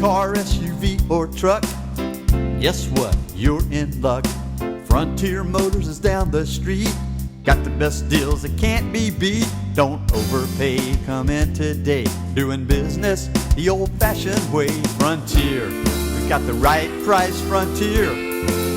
car, SUV, or truck, guess what? You're in luck. Frontier Motors is down the street. Got the best deals that can't be beat. Don't overpay, come in today. Doing business the old-fashioned way. Frontier, we've got the right price. Frontier,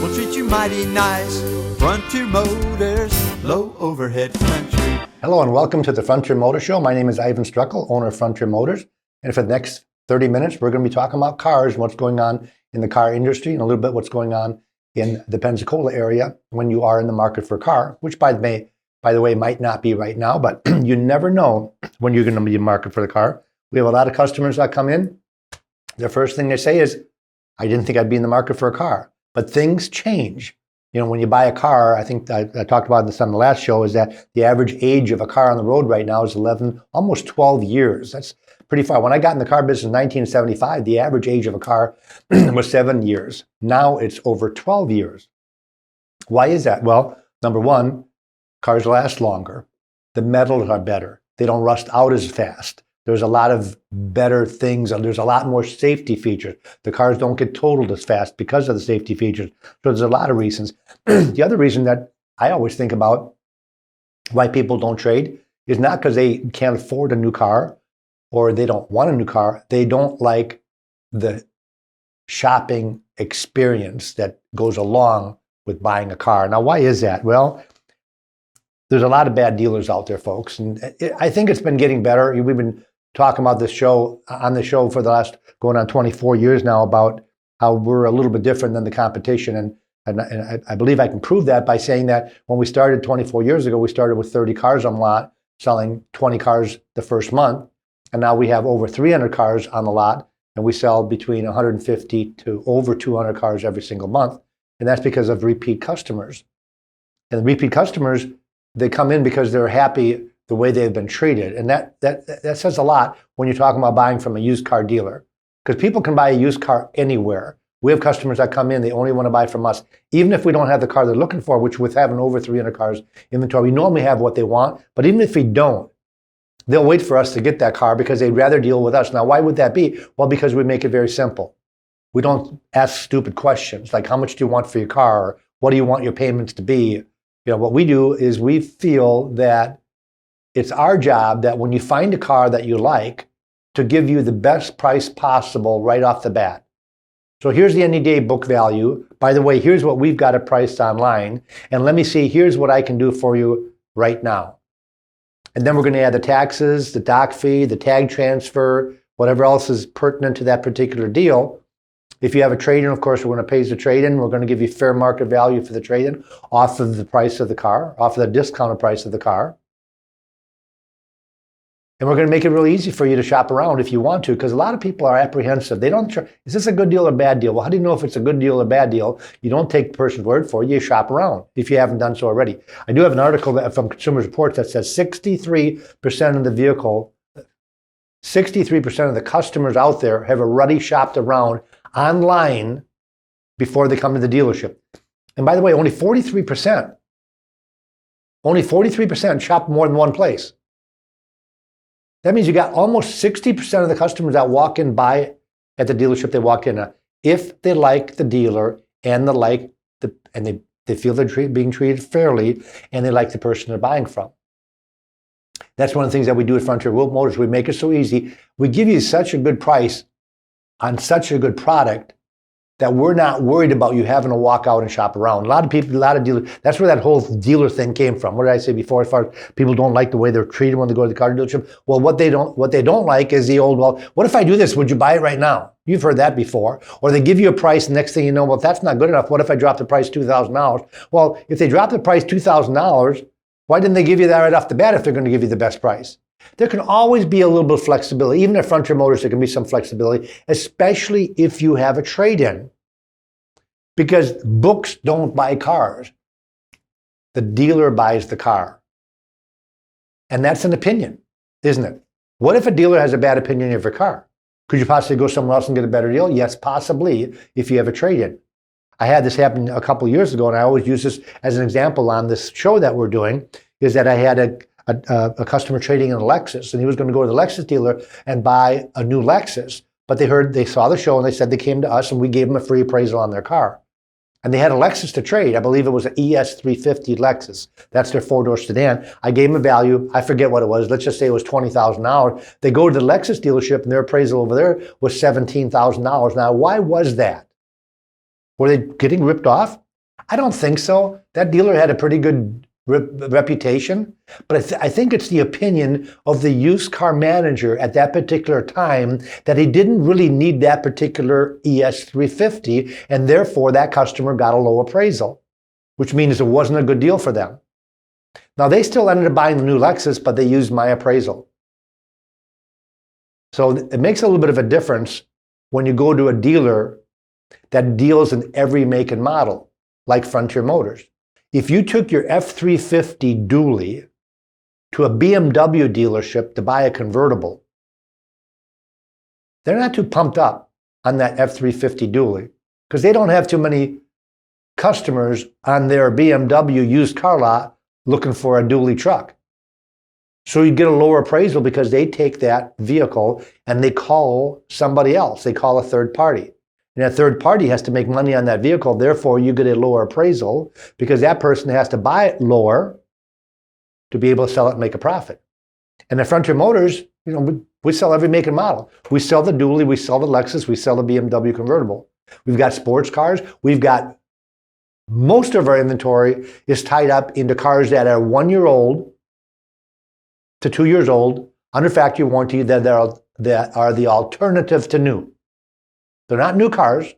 we'll treat you mighty nice. Frontier Motors, low overhead country. Hello and welcome to the Frontier Motor Show. My name is Ivan Struckel, owner of Frontier Motors. And for the next 30 minutes, we're going to be talking about cars and what's going on in the car industry and a little bit what's going on in the Pensacola area when you are in the market for a car, which by the way, might not be right now, but you never know when you're going to be in the market for the car. We have a lot of customers that come in. The first thing they say is, I didn't think I'd be in the market for a car. But things change. You know, when you buy a car, I think I talked about this on the last show, is that the average age of a car on the road right now is 11, almost 12 years. That's pretty far. When I got in the car business in 1975, the average age of a car was 7 years. Now it's over 12 years. Why is that? Well, number one, cars last longer. The metals are better. They don't rust out as fast. There's a lot of better things, and there's a lot more safety features. The cars don't get totaled as fast because of the safety features. So there's a lot of reasons. The other reason that I always think about why people don't trade is not because they can't afford a new car or they don't want a new car. They don't like the shopping experience that goes along with buying a car. Now, why is that? Well, there's a lot of bad dealers out there, folks. And I think it's been getting better. We've been talking about this show on the show for the last going on 24 years now about how we're a little bit different than the competition. And I believe I can prove that by saying that when we started 24 years ago, we started with 30 cars on the lot, selling 20 cars the first month. And now we have over 300 cars on the lot, and we sell between 150 to over 200 cars every single month. And that's because of repeat customers. And the repeat customers, they come in because they're happy the way they've been treated. And that says a lot when you're talking about buying from a used car dealer. Because people can buy a used car anywhere. We have customers that come in, they only want to buy from us. Even if we don't have the car they're looking for, which with having over 300 cars inventory, we normally have what they want. But even if we don't, they'll wait for us to get that car because they'd rather deal with us. Now, why would that be? Well, because we make it very simple. We don't ask stupid questions like, how much do you want for your car? Or, what do you want your payments to be? You know, what we do is we feel that it's our job that when you find a car that you like, to give you the best price possible right off the bat. So here's the any day book value. By the way, here's what we've got it priced online. And let me see, here's what I can do for you right now. And then we're going to add the taxes, the doc fee, the tag transfer, whatever else is pertinent to that particular deal. If you have a trade-in, of course, we're going to pay the trade-in. We're going to give you fair market value for the trade-in off of the price of the car, off of the discounted price of the car. And we're going to make it really easy for you to shop around if you want to, because a lot of people are apprehensive. They don't, is this a good deal or bad deal? Well, how do you know if it's a good deal or bad deal? You don't take the person's word for it. You shop around if you haven't done so already. I do have an article from Consumer Reports that says 63% of the vehicle, 63% of the customers out there have already shopped around online before they come to the dealership. And by the way, only 43% shop more than one place. That means you got almost 60% of the customers that walk in buy at the dealership they walk in if they like the dealer and they feel they're being treated fairly and they like the person they're buying from. That's one of the things that we do at Frontier Motors. We make it so easy. We give you such a good price on such a good product that we're not worried about you having to walk out and shop around. A lot of people, a lot of dealers, that's where that whole dealer thing came from. What did I say before? As far as people don't like the way they're treated when they go to the car dealership. Well, what they don't like is the old, well, what if I do this? Would you buy it right now? You've heard that before. Or they give you a price, and next thing you know, well, if that's not good enough, what if I drop the price $2,000? Well, if they drop the price $2,000, why didn't they give you that right off the bat if they're going to give you the best price? There can always be a little bit of flexibility. Even at Frontier Motors, there can be some flexibility, especially if you have a trade-in. Because books don't buy cars. The dealer buys the car. And that's an opinion, isn't it? What if a dealer has a bad opinion of your car? Could you possibly go somewhere else and get a better deal? Yes, possibly, if you have a trade-in. I had this happen a couple years ago, and I always use this as an example on this show that we're doing, is that I had a customer trading in a Lexus, and he was going to go to the Lexus dealer and buy a new Lexus. but they saw the show and they said they came to us and we gave them a free appraisal on their car. And they had a Lexus to trade. I believe it was an ES350 Lexus. That's their four-door sedan. I gave them a value. I forget what it was. Let's just say it was $20,000. They go to the Lexus dealership and their appraisal over there was $17,000. Now, why was that? Were they getting ripped off? I don't think so. That dealer had a pretty good reputation, but I think it's the opinion of the used car manager at that particular time that he didn't really need that particular ES350, and therefore that customer got a low appraisal, which means it wasn't a good deal for them. Now, they still ended up buying the new Lexus, but they used my appraisal. So it makes a little bit of a difference when you go to a dealer that deals in every make and model, like Frontier Motors. If you took your F350 dually to a BMW dealership to buy a convertible, they're not too pumped up on that F350 dually because they don't have too many customers on their BMW used car lot looking for a dually truck. So you get a lower appraisal because they take that vehicle and they call somebody else. They call a third party. And that third party has to make money on that vehicle. Therefore, you get a lower appraisal because that person has to buy it lower to be able to sell it and make a profit. And at Frontier Motors, we sell every make and model. We sell the dually, we sell the Lexus, we sell the BMW convertible. We've got sports cars. We've got most of our inventory is tied up into cars that are 1 year old to 2 years old under factory warranty that are the alternative to new. They're not new cars,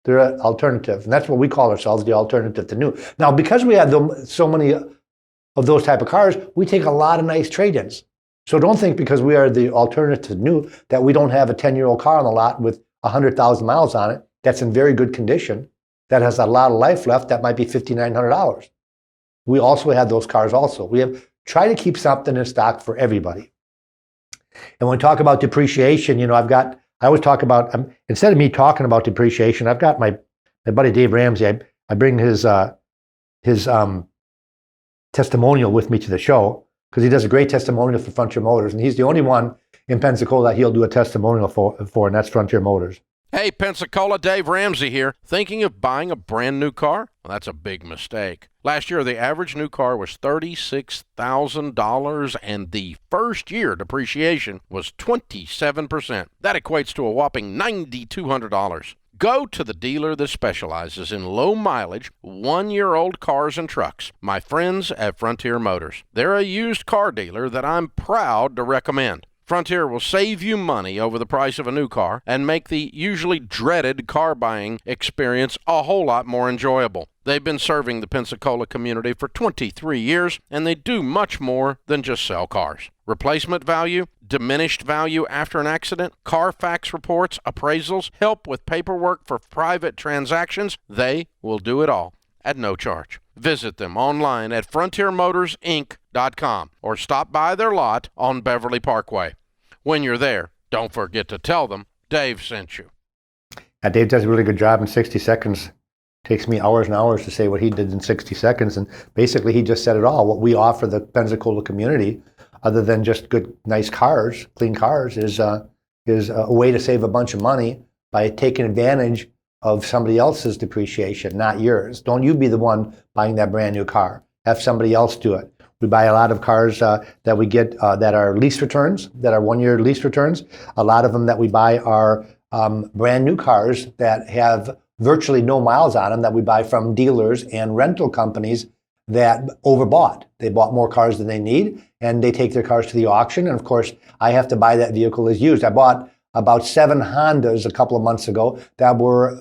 they're an alternative. And that's what we call ourselves, the alternative to new. Now, because we have so many of those type of cars, we take a lot of nice trade-ins. So don't think because we are the alternative to new that we don't have a 10-year-old car on the lot with 100,000 miles on it that's in very good condition, that has a lot of life left, that might be $5,900. We also have those cars also. Try to keep something in stock for everybody. And when we talk about depreciation, I always talk about, instead of me talking about depreciation, I've got my buddy Dave Ramsey. I bring his testimonial with me to the show because he does a great testimonial for Frontier Motors, and he's the only one in Pensacola that he'll do a testimonial for, and that's Frontier Motors. Hey, Pensacola, Dave Ramsey here. Thinking of buying a brand new car? Well, that's a big mistake. Last year, the average new car was $36,000, and the first year depreciation was 27%. That equates to a whopping $9,200. Go to the dealer that specializes in low-mileage, 1-year-old cars and trucks, my friends at Frontier Motors. They're a used car dealer that I'm proud to recommend. Frontier will save you money over the price of a new car and make the usually dreaded car buying experience a whole lot more enjoyable. They've been serving the Pensacola community for 23 years, and they do much more than just sell cars. Replacement value, diminished value after an accident, Carfax reports, appraisals, help with paperwork for private transactions. They will do it all at no charge. Visit them online at frontiermotorsinc.com or stop by their lot on Beverly Parkway. When you're there, don't forget to tell them Dave sent you. Dave does a really good job in 60 seconds. Takes me hours and hours to say what he did in 60 seconds. And basically, he just said it all. What we offer the Pensacola community, other than just good, nice cars, clean cars, is a way to save a bunch of money by taking advantage of somebody else's depreciation, not yours. Don't you be the one buying that brand new car. Have somebody else do it. We buy a lot of cars that we get that are lease returns, that are 1-year lease returns. A lot of them that we buy are brand new cars that have virtually no miles on them that we buy from dealers and rental companies that overbought. They bought more cars than they need, and they take their cars to the auction. And of course, I have to buy that vehicle as used. I bought about 7 Hondas a couple of months ago that were,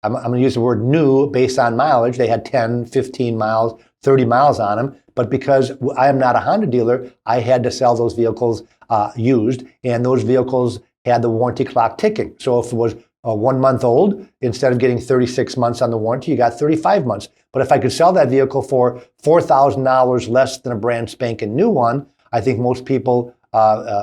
I'm going to use the word new based on mileage. They had 10, 15 miles, 30 miles on them. But because I am not a Honda dealer, I had to sell those vehicles used, and those vehicles had the warranty clock ticking. So if it was 1 month old, instead of getting 36 months on the warranty, you got 35 months. But if I could sell that vehicle for $4,000 less than a brand spanking new one, I think most people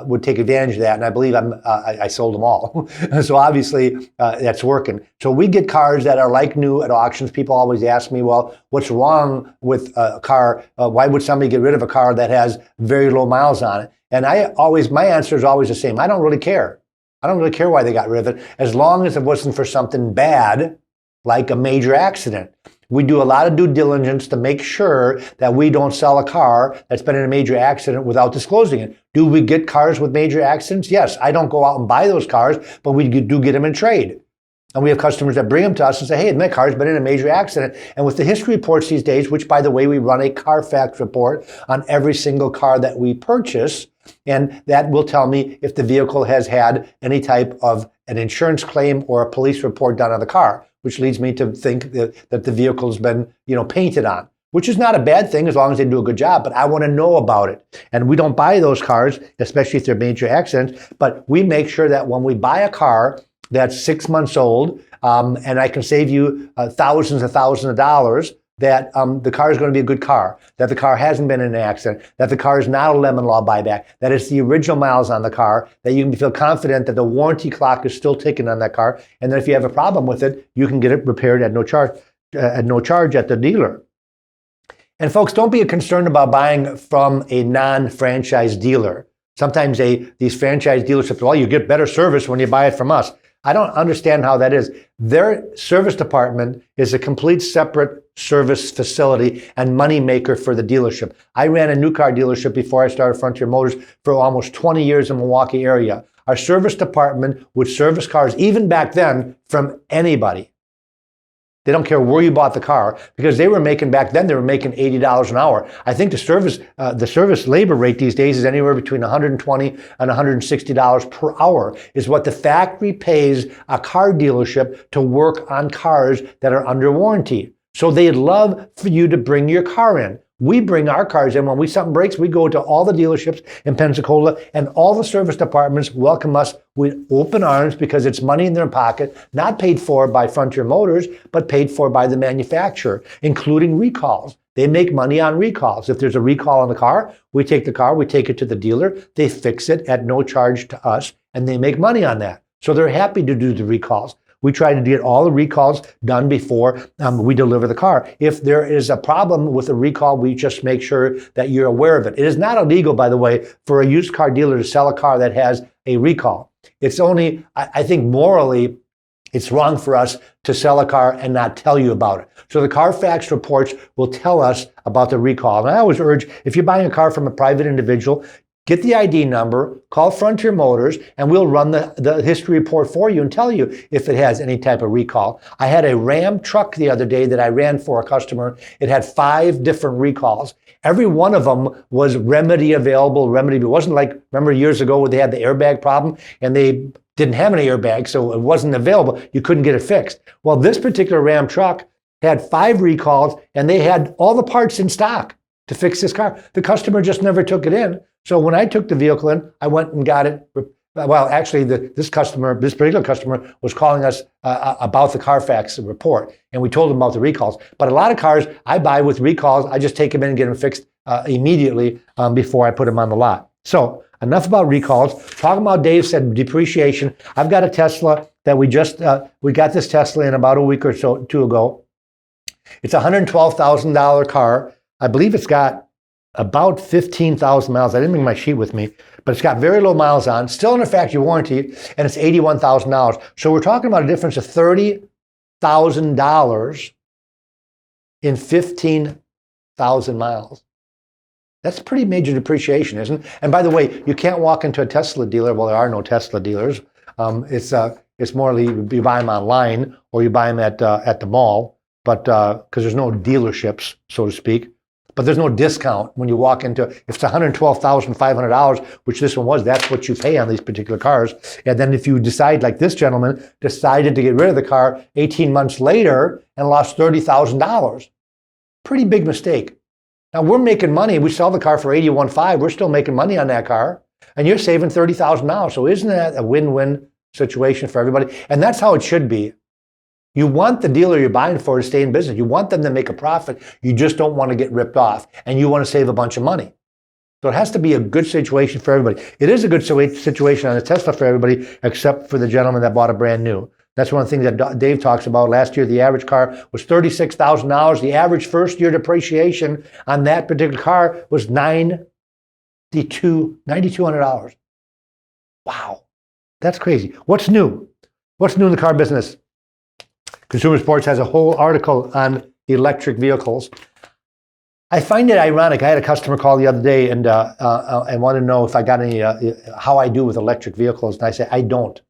would take advantage of that, and I believe I sold them all. So obviously that's working. So we get cars that are like new at auctions. People always ask me, well, what's wrong with a car? Why would somebody get rid of a car that has very low miles on it? And my answer is always the same. I don't really care. I don't really care why they got rid of it, as long as it wasn't for something bad, like a major accident. We do a lot of due diligence to make sure that we don't sell a car that's been in a major accident without disclosing it. Do we get cars with major accidents? Yes. I don't go out and buy those cars, but we do get them in trade. And we have customers that bring them to us and say, hey, my car's been in a major accident. And with the history reports these days, which, by the way, we run a Carfax report on every single car that we purchase, and that will tell me if the vehicle has had any type of an insurance claim or a police report done on the car, which leads me to think that the vehicle's been, painted on, which is not a bad thing as long as they do a good job, but I want to know about it. And we don't buy those cars, especially if they're major accidents, but we make sure that when we buy a car that's 6 months old, and I can save you thousands and thousands of dollars, that the car is going to be a good car, that the car hasn't been in an accident, that the car is not a lemon law buyback, that it's the original miles on the car, that you can feel confident that the warranty clock is still ticking on that car, and that if you have a problem with it, you can get it repaired at no charge at the dealer. And folks, don't be concerned about buying from a non-franchise dealer. Sometimes these franchise dealerships, well, you get better service when you buy it from us. I don't understand how that is. Their service department is a complete separate service facility and money maker for the dealership. I ran a new car dealership before I started Frontier Motors for almost 20 years in the Milwaukee area. Our service department would service cars, even back then, from anybody. They don't care where you bought the car, because they were making $80 an hour. I think the service labor rate these days is anywhere between $120 and $160 per hour is what the factory pays a car dealership to work on cars that are under warranty. So they'd love for you to bring your car in. We bring our cars in. When something breaks, we go to all the dealerships in Pensacola, and all the service departments welcome us with open arms, because it's money in their pocket, not paid for by Frontier Motors, but paid for by the manufacturer, including recalls. They make money on recalls. If there's a recall on the car, we take it to the dealer, they fix it at no charge to us, and they make money on that. So they're happy to do the recalls. We try to get all the recalls done before we deliver the car. If there is a problem with a recall, we just make sure that you're aware of it. It is not illegal, by the way, for a used car dealer to sell a car that has a recall. It's only, I think morally, it's wrong for us to sell a car and not tell you about it. So the Carfax reports will tell us about the recall. And I always urge, if you're buying a car from a private individual, get the ID number, call Frontier Motors, and we'll run the history report for you and tell you if it has any type of recall. I had a Ram truck the other day that I ran for a customer. It had 5 different recalls. Every one of them was remedy available. It wasn't like, remember years ago where they had the airbag problem and they didn't have any airbag, so it wasn't available. You couldn't get it fixed. Well, this particular Ram truck had 5 recalls, and they had all the parts in stock to fix this car. The customer just never took it in. So when I took the vehicle in, I went and got it. Well, actually, this particular customer was calling us about the Carfax report, and we told them about the recalls. But a lot of cars I buy with recalls, I just take them in and get them fixed immediately before I put them on the lot. So enough about recalls. Talking about, Dave said, depreciation. I've got a Tesla that we got this Tesla in about a week or two ago. It's a $112,000 car. I believe it's got about 15,000 miles. I didn't bring my sheet with me, but it's got very low miles on, still under factory warranty, and it's $81,000. So we're talking about a difference of $30,000 in 15,000 miles. That's pretty major depreciation, isn't it? And by the way, you can't walk into a Tesla dealer. Well, there are no Tesla dealers. It's more like you buy them online or you buy them at the mall, but because there's no dealerships, so to speak. But there's no discount when you walk into, if it's $112,500, which this one was, that's what you pay on these particular cars. And then if you decide, like this gentleman decided to get rid of the car 18 months later and lost $30,000, pretty big mistake. Now we're making money. We sell the car for $81,500. We're still making money on that car, and you're saving $30,000. So isn't that a win-win situation for everybody? And that's how it should be. You want the dealer you're buying for to stay in business. You want them to make a profit. You just don't want to get ripped off, and you want to save a bunch of money. So it has to be a good situation for everybody. It is a good situation on a Tesla for everybody, except for the gentleman that bought a brand new. That's one of the things that Dave talks about. Last year, the average car was $36,000. The average first-year depreciation on that particular car was $9,200. Wow. That's crazy. What's new? What's new in the car business? Consumer Sports has a whole article on electric vehicles. I find it ironic. I had a customer call the other day and wanted to know if I got any, how I do with electric vehicles. And I say, I don't.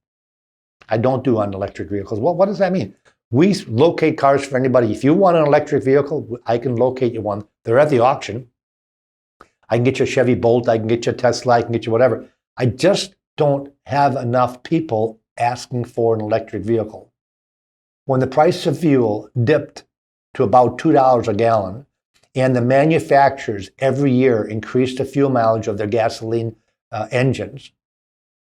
I don't do on electric vehicles. Well, what does that mean? We locate cars for anybody. If you want an electric vehicle, I can locate you one. They're at the auction. I can get you a Chevy Bolt. I can get you a Tesla. I can get you whatever. I just don't have enough people asking for an electric vehicle. When the price of fuel dipped to about $2 a gallon, and the manufacturers every year increase the fuel mileage of their gasoline engines.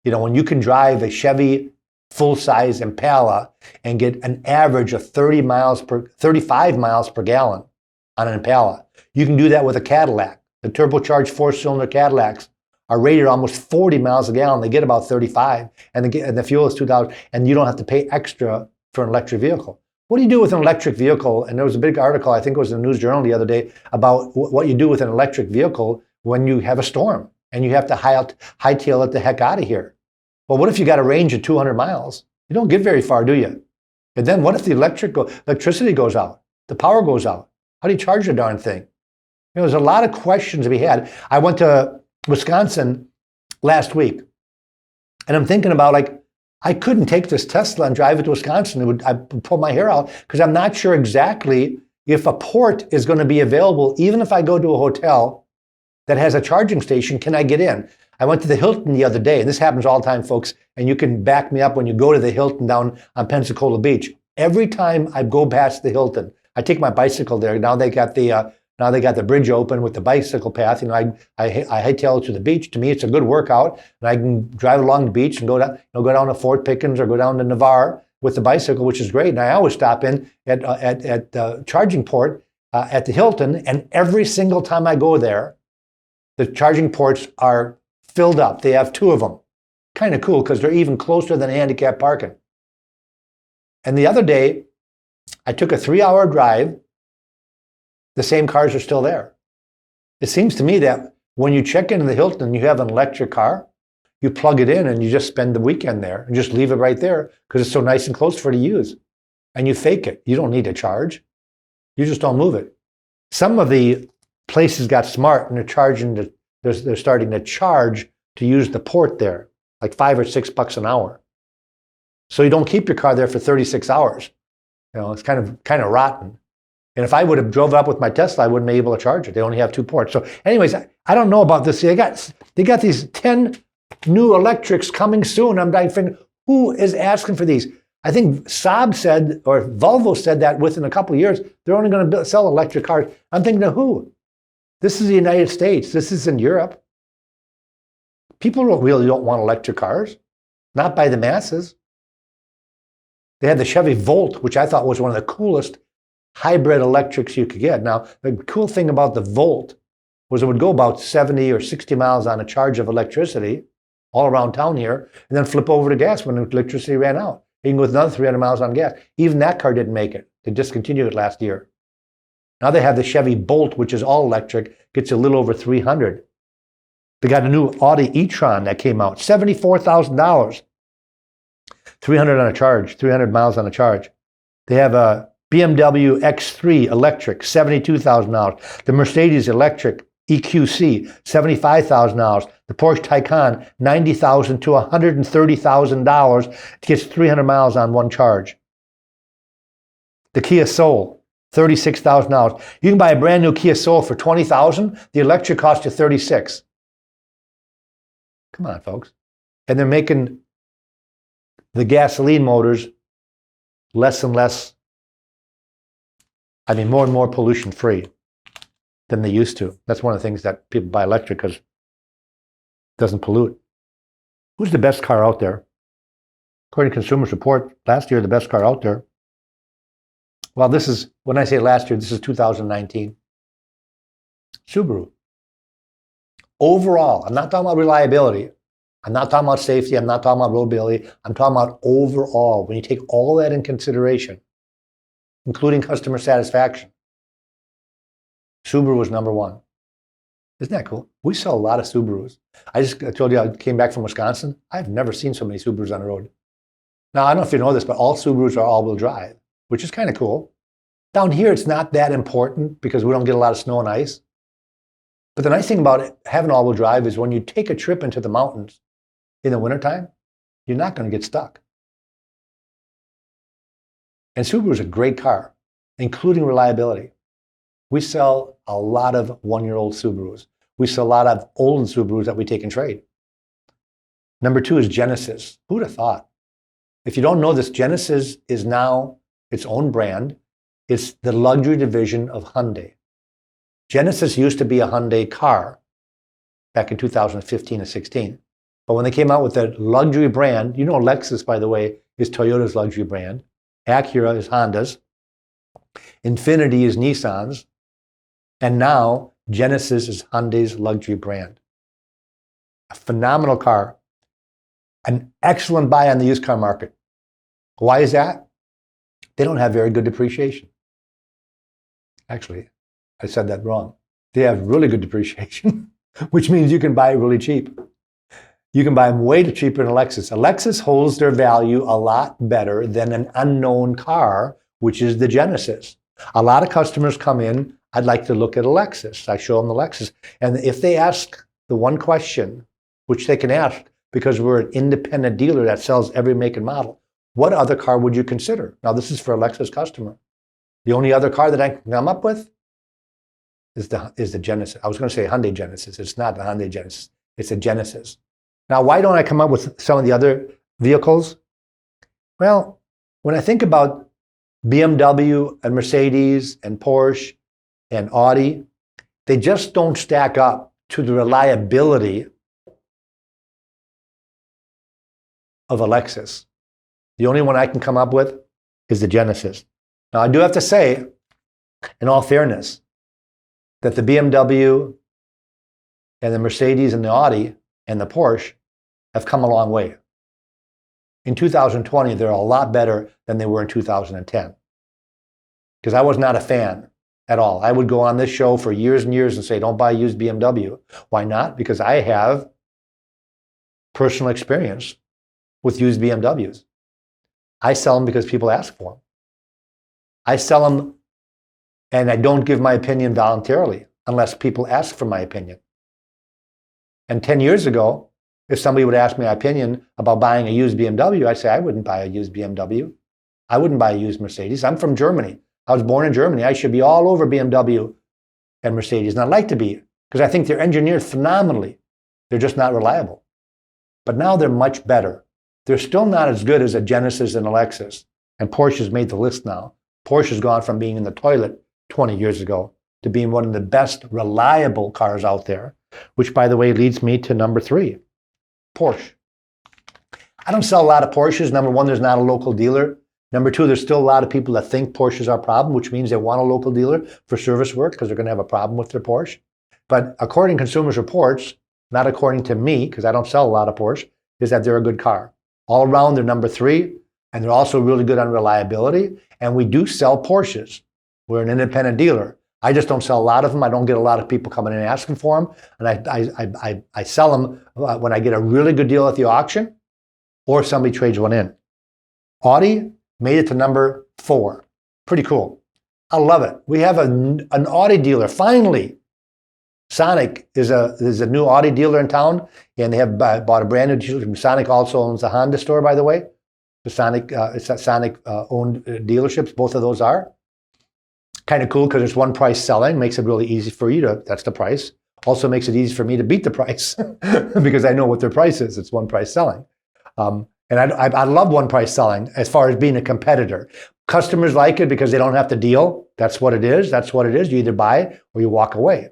You know, when you can drive a Chevy full-size Impala and get an average of 35 miles per gallon on an Impala, you can do that with a Cadillac. The turbocharged four-cylinder Cadillacs are rated almost 40 miles a gallon. They get about 35, and the fuel is $2, and you don't have to pay extra for an electric vehicle. What do you do with an electric vehicle? And there was a big article, I think it was in the News Journal the other day, about what you do with an electric vehicle when you have a storm and you have to hightail it the heck out of here. Well, what if you got a range of 200 miles? You don't get very far, do you? And then what if the electricity goes out? The power goes out? How do you charge the darn thing? You know, there's a lot of questions to be had. I went to Wisconsin last week, and I'm thinking about, like, I couldn't take this Tesla and drive it to Wisconsin. I'd pull my hair out because I'm not sure exactly if a port is going to be available. Even if I go to a hotel that has a charging station, can I get in? I went to the Hilton the other day, and this happens all the time, folks, and you can back me up when you go to the Hilton down on Pensacola Beach. Every time I go past the Hilton, I take my bicycle there. Now they got the bridge open with the bicycle path. You know, I hightail to the beach. To me, it's a good workout, and I can drive along the beach and go down to Fort Pickens or go down to Navarre with the bicycle, which is great. And I always stop in at the charging port at the Hilton, and every single time I go there, the charging ports are filled up. They have 2 of them. Kind of cool because they're even closer than handicap parking. And the other day, I took a 3-hour drive. The same cars are still there. It seems to me that when you check into the Hilton and you have an electric car, you plug it in and you just spend the weekend there and just leave it right there because it's so nice and close for you to use. And you fake it. You don't need to charge. You just don't move it. Some of the places got smart and they're starting to charge to use the port there, like $5 or $6 an hour. So you don't keep your car there for 36 hours. You know, it's kind of rotten. And if I would have drove up with my Tesla, I wouldn't be able to charge it. They only have 2 ports. So anyways, I don't know about this. They got these 10 new electrics coming soon. I'm thinking, who is asking for these? I think Saab said, or Volvo said that within a couple of years, they're only going to sell electric cars. I'm thinking of who? This is the United States. This is in Europe. People really don't want electric cars, not by the masses. They had the Chevy Volt, which I thought was one of the coolest hybrid electrics you could get. Now, the cool thing about the Volt was it would go about 70 or 60 miles on a charge of electricity all around town here, and then flip over to gas when the electricity ran out. You can go with another 300 miles on gas. Even that car didn't make it. They discontinued it last year. Now they have the Chevy Bolt, which is all electric, gets a little over 300. They got a new Audi e-tron that came out, $74,000. 300 on a charge, 300 miles on a charge. They have a BMW X3 electric, $72,000. The Mercedes electric EQC, $75,000. The Porsche Taycan, $90,000 to $130,000. It gets 300 miles on one charge. The Kia Soul, $36,000. You can buy a brand new Kia Soul for $20,000. The electric costs you $36,000. Come on, folks. And they're making the gasoline motors less and less, more and more pollution free than they used to. That's one of the things that people buy electric because it doesn't pollute. Who's the best car out there? According to Consumer Report, last year, the best car out there. Well, this is, when I say last year, this is 2019. Subaru. Overall, I'm not talking about reliability. I'm not talking about safety. I'm not talking about roadability. I'm talking about overall. When you take all that in consideration, including customer satisfaction, Subaru was number one. Isn't that cool? We sell a lot of Subarus. I told you I came back from Wisconsin. I've never seen so many Subarus on the road. Now, I don't know if you know this, but all Subarus are all-wheel drive, which is kind of cool. Down here, it's not that important because we don't get a lot of snow and ice. But the nice thing about having all-wheel drive is when you take a trip into the mountains in the wintertime, you're not going to get stuck. And Subaru is a great car, including reliability. We sell a lot of one-year-old Subarus. We sell a lot of old Subarus that we take in trade. Number 2 is Genesis. Who'd have thought? If you don't know this, Genesis is now its own brand. It's the luxury division of Hyundai. Genesis used to be a Hyundai car back in 2015 and 16. But when they came out with the luxury brand, you know Lexus, by the way, is Toyota's luxury brand. Acura is Honda's. Infiniti is Nissan's. And now Genesis is Hyundai's luxury brand. A phenomenal car. An excellent buy on the used car market. Why is that? They don't have very good depreciation. Actually, I said that wrong. They have really good depreciation, which means you can buy it really cheap. You can buy them way cheaper than a Lexus. A Lexus holds their value a lot better than an unknown car, which is the Genesis. A lot of customers come in, I'd like to look at a Lexus. I show them the Lexus. And if they ask the one question, which they can ask because we're an independent dealer that sells every make and model, what other car would you consider? Now, this is for a Lexus customer. The only other car that I can come up with is the Genesis. I was going to say Hyundai Genesis. It's not the Hyundai Genesis. It's a Genesis. Now, why don't I come up with some of the other vehicles? Well, when I think about BMW and Mercedes and Porsche and Audi, they just don't stack up to the reliability of a Lexus. The only one I can come up with is the Genesis. Now, I do have to say, in all fairness, that the BMW and the Mercedes and the Audi and the Porsche have come a long way. In 2020, they're a lot better than they were in 2010. Because I was not a fan at all. I would go on this show for years and years and say, don't buy a used BMW. Why not? Because I have personal experience with used BMWs. I sell them because people ask for them. I sell them and I don't give my opinion voluntarily unless people ask for my opinion. And 10 years ago, if somebody would ask me my opinion about buying a used BMW, I'd say I wouldn't buy a used BMW. I wouldn't buy a used Mercedes. I'm from Germany. I was born in Germany. I should be all over BMW and Mercedes. And I'd like to be because I think they're engineered phenomenally. They're just not reliable. But now they're much better. They're still not as good as a Genesis and a Lexus. And Porsche's made the list now. Porsche's gone from being in the toilet 20 years ago to being one of the best reliable cars out there, which, by the way, leads me to number 3, Porsche. I don't sell a lot of Porsches. Number 1, there's not a local dealer. Number 2, there's still a lot of people that think Porsches are a problem, which means they want a local dealer for service work because they're going to have a problem with their Porsche. But according to Consumers Reports, not according to me, because I don't sell a lot of Porsche, is that they're a good car. All around, they're number 3, and they're also really good on reliability. And we do sell Porsches. We're an independent dealer. I just don't sell a lot of them. I don't get a lot of people coming in and asking for them. And I sell them when I get a really good deal at the auction or somebody trades one in. Audi made it to number 4. Pretty cool. I love it. We have an Audi dealer, finally. Sonic is a new Audi dealer in town, and they have bought a brand new dealership. Sonic also owns a Honda store, by the way. The Sonic owned dealerships, both of those are. Kind of cool because it's one price selling, makes it really easy for you to, that's the price. Also makes it easy for me to beat the price because I know what their price is. It's one price selling. And I love one price selling as far as being a competitor. Customers like it because they don't have to deal. That's what it is. That's what it is. You either buy or you walk away.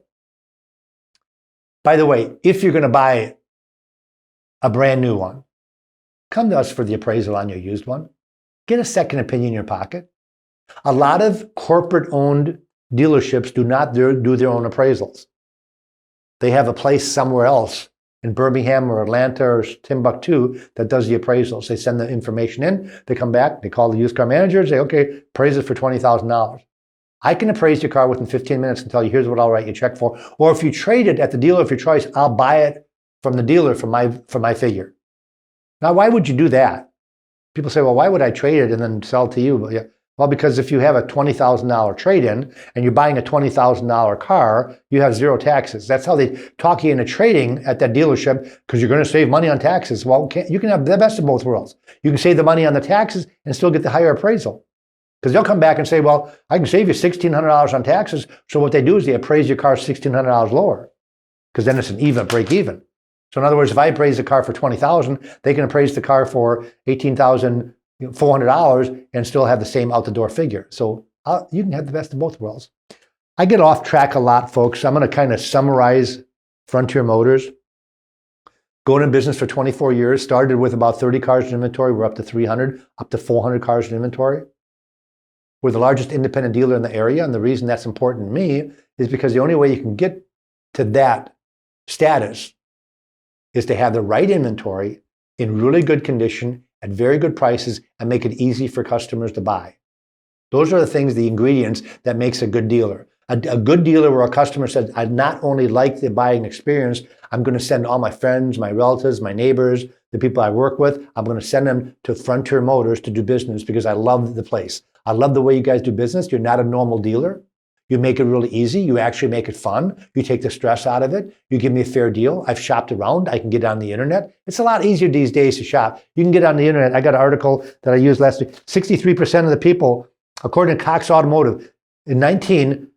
By the way, if you're going to buy a brand new one, come to us for the appraisal on your used one. Get a second opinion in your pocket. A lot of corporate-owned dealerships do not do their own appraisals. They have a place somewhere else in Birmingham or Atlanta or Timbuktu that does the appraisals. They send the information in, they come back, they call the used car manager and say, okay, appraise it for $20,000. I can appraise your car within 15 minutes and tell you, here's what I'll write you a check for. Or if you trade it at the dealer of your choice, I'll buy it from the dealer for my figure. Now, why would you do that? People say, well, why would I trade it and then sell it to you? Yeah. Well, because if you have a $20,000 trade-in and you're buying a $20,000 car, you have zero taxes. That's how they talk you into trading at that dealership, because you're going to save money on taxes. Well, you can have the best of both worlds. You can save the money on the taxes and still get the higher appraisal. Because they'll come back and say, well, I can save you $1,600 on taxes. So what they do is they appraise your car $1,600 lower, because then it's an even break even. So in other words, if I appraise the car for $20,000, they can appraise the car for $18,400 and still have the same out the door figure. So you can have the best of both worlds. I get off track a lot, folks. I'm going to kind of summarize Frontier Motors. Going in business for 24 years, started with about 30 cars in inventory. We're up to 300, up to 400 cars in inventory. We're the largest independent dealer in the area, and the reason that's important to me is because the only way you can get to that status is to have the right inventory in really good condition at very good prices and make it easy for customers to buy. Those are the things, the ingredients that makes a good dealer. A good dealer where a customer says, I not only like the buying experience, I'm going to send all my friends, my relatives, my neighbors, the people I work with, I'm going to send them to Frontier Motors to do business because I love the place. I love the way you guys do business. You're not a normal dealer. You make it really easy. You actually make it fun. You take the stress out of it. You give me a fair deal. I've shopped around. I can get on the internet. It's a lot easier these days to shop. You can get on the internet. I got an article that I used last week. 63% of the people, according to Cox Automotive, in 19,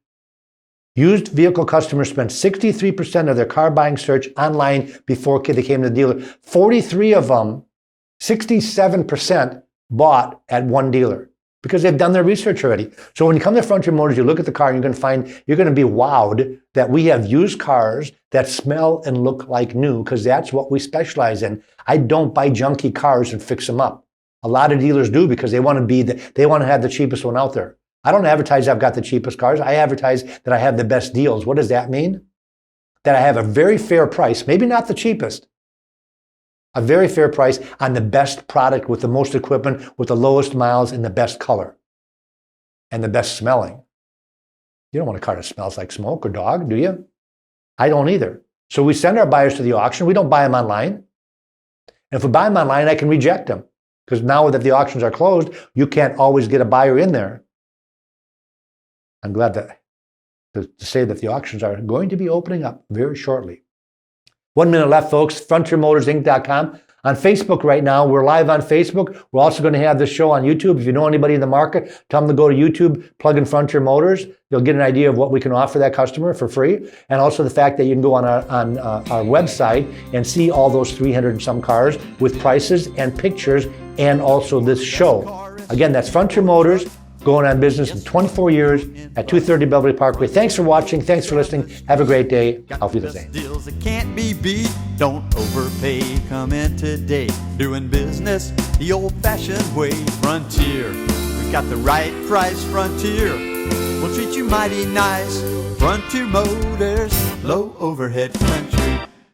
used vehicle customers spent 63% of their car buying search online before they came to the dealer. 43 of them, 67% bought at one dealer, because they've done their research already. So when you come to Frontier Motors, you look at the car and you're going to be wowed that we have used cars that smell and look like new, because that's what we specialize in. I don't buy junky cars and fix them up. A lot of dealers do, because they want to have the cheapest one out there. I don't advertise I've got the cheapest cars. I advertise that I have the best deals. What does that mean? That I have a very fair price, maybe not the cheapest, a very fair price on the best product with the most equipment, with the lowest miles and the best color and the best smelling. You don't want a car that smells like smoke or dog, do you? I don't either. So we send our buyers to the auction. We don't buy them online. And if we buy them online, I can reject them, because now that the auctions are closed, you can't always get a buyer in there. I'm glad to say that the auctions are going to be opening up very shortly. 1 minute left, folks. FrontierMotorsInc.com. On Facebook right now, we're live on Facebook. We're also going to have this show on YouTube. If you know anybody in the market, tell them to go to YouTube, plug in Frontier Motors. You'll get an idea of what we can offer that customer for free. And also the fact that you can go on our website and see all those 300 and some cars with prices and pictures, and also this show. Again, that's Frontier Motors, going on business in 24 years at 230 Beverly Parkway. Thanks for watching. Thanks for listening. Have a great day. Auf Wiedersehen. Deals that can't be beat. Don't overpay. Come in today. Doing business the old-fashioned way. Frontier. We've got the right price. Frontier. We'll treat you mighty nice. Frontier Motors. Low overhead country.